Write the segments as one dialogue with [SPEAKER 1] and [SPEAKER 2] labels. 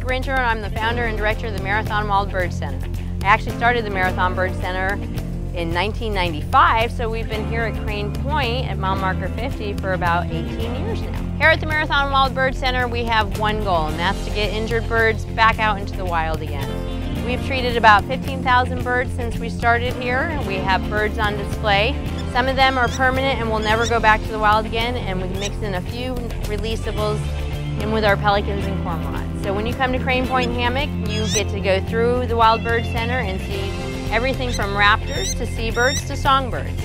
[SPEAKER 1] Grinter, and I'm the founder and director of the Marathon Wild Bird Center. I actually started the Marathon Bird Center in 1995, so we've been here at Crane Point at mile marker 50 for about 18 years now. Here at the Marathon Wild Bird Center, we have one goal, and that's to get injured birds back out into the wild again. We've treated about 15,000 birds since we started here. We have birds on display. Some of them are permanent and will never go back to the wild again, and we mix in a few releasables in with our pelicans and cormorants. So when you come to Crane Point Hammock, you get to go through the Wild Bird Center and see everything from raptors to seabirds to songbirds.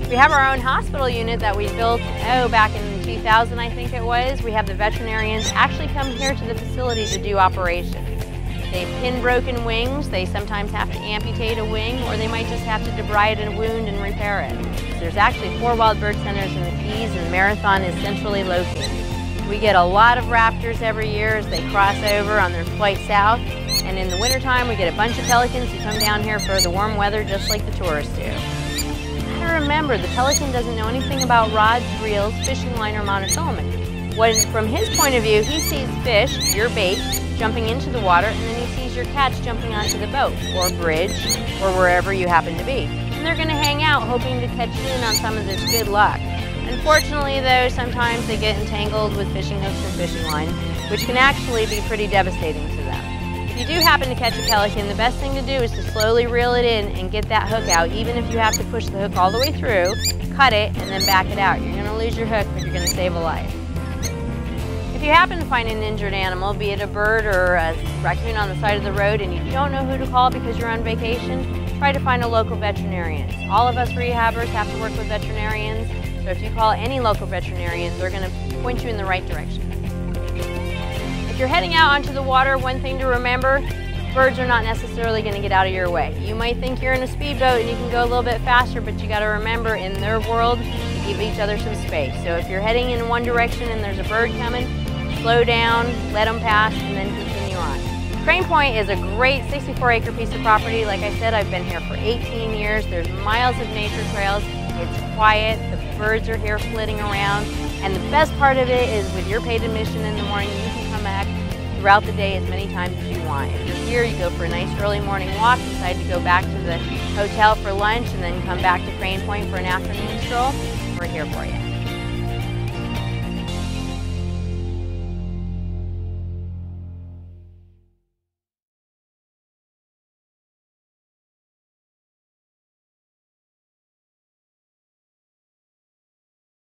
[SPEAKER 1] We have our own hospital unit that we built, back in 2000 I think it was. We have the veterinarians actually come here to the facility to do operations. They've pin broken wings, they sometimes have to amputate a wing, or they might just have to debride a wound and repair it. There's actually 4 wild bird centers in the Keys, and Marathon is centrally located. We get a lot of raptors every year as they cross over on their flight south, and in the wintertime we get a bunch of pelicans who come down here for the warm weather just like the tourists do. You gotta remember, the pelican doesn't know anything about rods, reels, fishing line, or monofilament. From his point of view, he sees fish, your bait, jumping into the water, and then he sees your catch jumping onto the boat, or bridge, or wherever you happen to be. And they're gonna hang out hoping to catch in on some of this good luck. Unfortunately though, sometimes they get entangled with fishing hooks and fishing line, which can actually be pretty devastating to them. If you do happen to catch a pelican, the best thing to do is to slowly reel it in and get that hook out, even if you have to push the hook all the way through, cut it, and then back it out. You're gonna lose your hook, but you're gonna save a life. If you happen to find an injured animal, be it a bird or a raccoon on the side of the road, and you don't know who to call because you're on vacation, try to find a local veterinarian. All of us rehabbers have to work with veterinarians, so if you call any local veterinarian, they're going to point you in the right direction. If you're heading out onto the water, one thing to remember, birds are not necessarily going to get out of your way. You might think you're in a speedboat and you can go a little bit faster, but you got to remember, in their world, you give each other some space. So if you're heading in one direction and there's a bird coming, slow down, let them pass, and then continue on. Crane Point is a great 64-acre piece of property. Like I said, I've been here for 18 years. There's miles of nature trails. It's quiet, the birds are here flitting around, and the best part of it is with your paid admission in the morning, you can come back throughout the day as many times as you want. If you're here, you go for a nice early morning walk, decide to go back to the hotel for lunch, and then come back to Crane Point for an afternoon stroll. We're here for you.